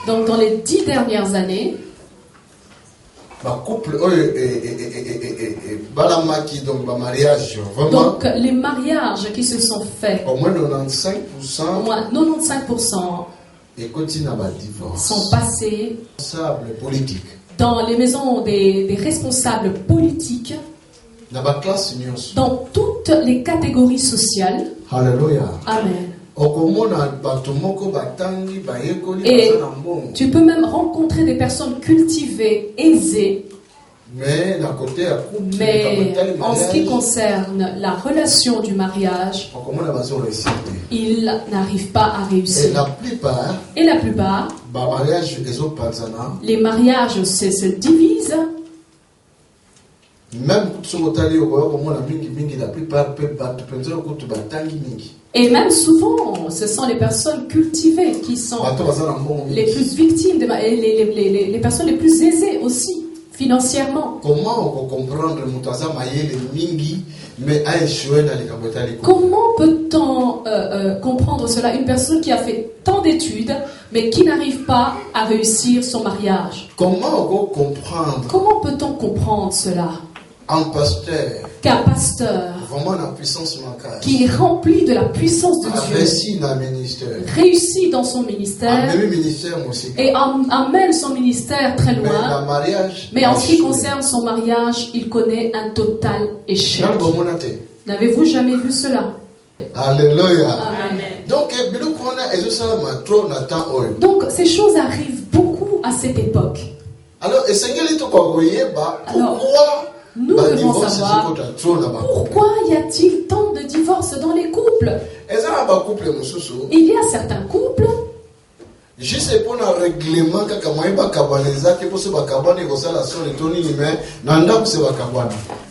Donc dans les 10 dernières années, donc les mariages qui se sont faits, au moins 95% sont passés politiques. Dans les maisons des responsables politiques, dans toutes les catégories sociales. Alléluia. Amen. Et tu peux même rencontrer des personnes cultivées, aisées, mais en ce qui concerne la relation du mariage, ils n'arrivent pas à réussir. Et la plupart, les mariages se divisent. Et même souvent, ce sont les personnes cultivées qui sont les plus victimes, les personnes les plus aisées aussi, financièrement. Comment peut-on comprendre cela? Une personne qui a fait tant d'études, mais qui n'arrive pas à réussir son mariage. Comment peut-on comprendre cela? Qu'un pasteur qui est rempli de la puissance de Dieu réussit dans son ministère et amène son ministère très loin, mais en ce qui concerne son mariage, il connaît un total échec. N'avez-vous jamais vu cela? Alléluia. Amen. Donc ces choses arrivent beaucoup à cette époque. Alors nous devons savoir pourquoi y a-t-il tant de divorces dans les couples. Il y a certains couples,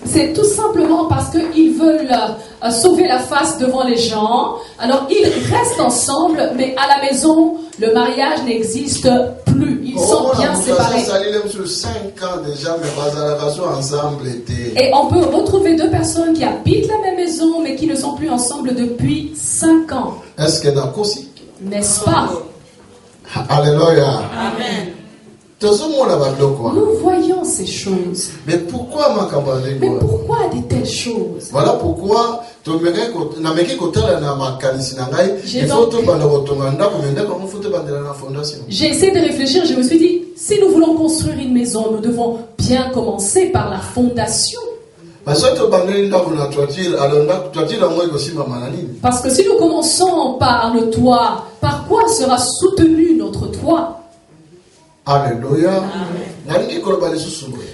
c'est tout simplement parce qu'ils veulent sauver la face devant les gens. Alors ils restent ensemble, mais à la maison, le mariage n'existe plus. Ils sont bien séparés. Et on peut retrouver deux personnes qui habitent la même maison, mais qui ne sont plus ensemble depuis 5 ans. N'est-ce pas? Alléluia. Amen. Nous voyons ces choses. Mais pourquoi de telles choses? Voilà pourquoi j'ai essayé de réfléchir, je me suis dit, si nous voulons construire une maison, nous devons bien commencer par la fondation. Parce que si nous commençons par le toit, par quoi sera soutenu notre toit? Alléluia. Amen.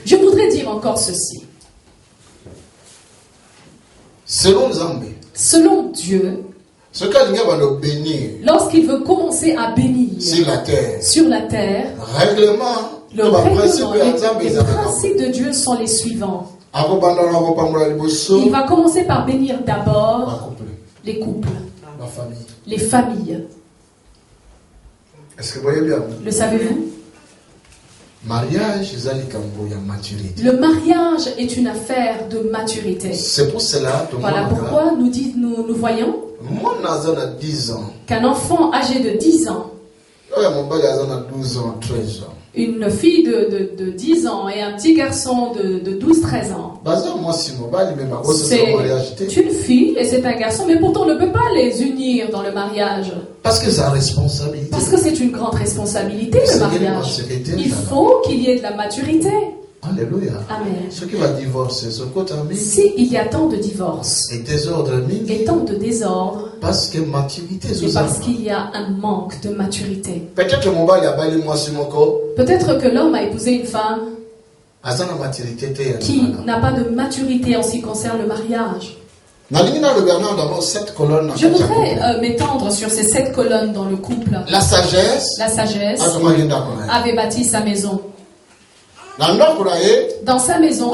Je voudrais dire encore ceci. Selon Dieu, lorsqu'il veut commencer à bénir sur la terre, les principes de Dieu sont les suivants. Il va commencer par bénir d'abord les couples, les familles. Est-ce que vous voyez bien? Le savez-vous? Le mariage est une affaire de maturité. C'est pour cela. Voilà pourquoi nous voyons qu'un enfant âgé de 10 ans, une fille de 10 ans et un petit garçon de 12-13 ans, c'est une fille et c'est un garçon, mais pourtant on ne peut pas les unir dans le mariage. Parce que c'est responsabilité. Parce que c'est une grande responsabilité, le mariage. Il faut qu'il y ait de la maturité. Alléluia. Amen. Ce qui va divorcer, si il y a tant de divorces et tant de désordre, parce que maturité, c'est parce qu'il y a un manque de maturité. Peut-être que l'homme a épousé une femme qui n'a pas de maturité en ce qui concerne le mariage. Je voudrais m'étendre sur ces 7 colonnes dans le couple. La sagesse avait bâti sa maison. Dans sa maison,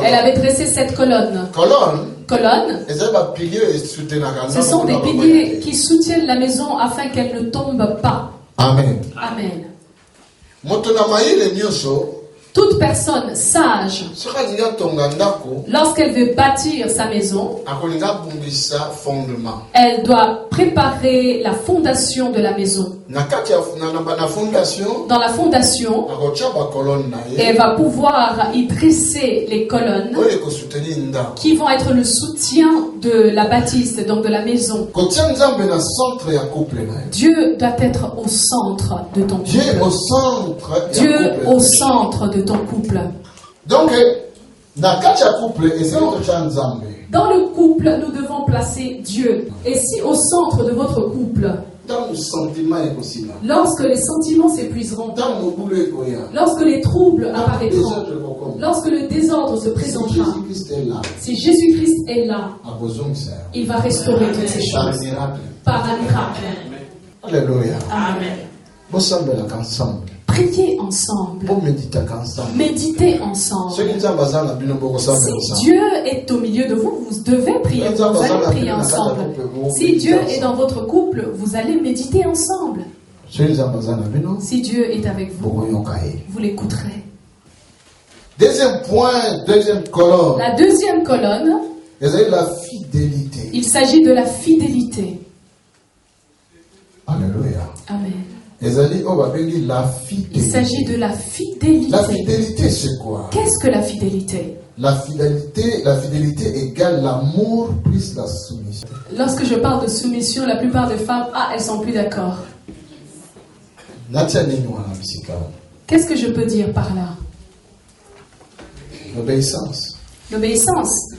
elle avait dressé 7 colonnes. Ce sont des piliers qui soutiennent la maison afin qu'elle ne tombe pas. Amen. Amen. Toute personne sage, lorsqu'elle veut bâtir sa maison, elle doit préparer la fondation de la maison. Dans la fondation, elle va pouvoir y dresser les colonnes qui vont être le soutien de la bâtisse, donc de la maison. Dieu doit être au centre de ton couple. Dieu au centre de ton couple. Donc, dans le couple, nous devons placer Dieu. Et si au centre de votre couple, lorsque les sentiments s'épuiseront, lorsque les troubles apparaîtront, lorsque le désordre se présentera, si Jésus-Christ est là, il va restaurer toutes ces choses par un miracle. Alléluia. Amen. Priez ensemble. Méditez ensemble. Si Dieu est au milieu de vous, vous devez prier. Vous allez prier ensemble. Si Dieu est dans votre couple, vous allez méditer ensemble. Si Dieu est avec vous, vous l'écouterez. Deuxième point, deuxième colonne. La deuxième colonne, la fidélité. Il s'agit de la fidélité. Alléluia. Amen. Il s'agit de la fidélité. La fidélité, c'est quoi? Qu'est-ce que la fidélité? La fidélité égale l'amour plus la soumission. Lorsque je parle de soumission, la plupart des femmes, elles sont plus d'accord. Qu'est-ce que je peux dire par là? L'obéissance. L'obéissance.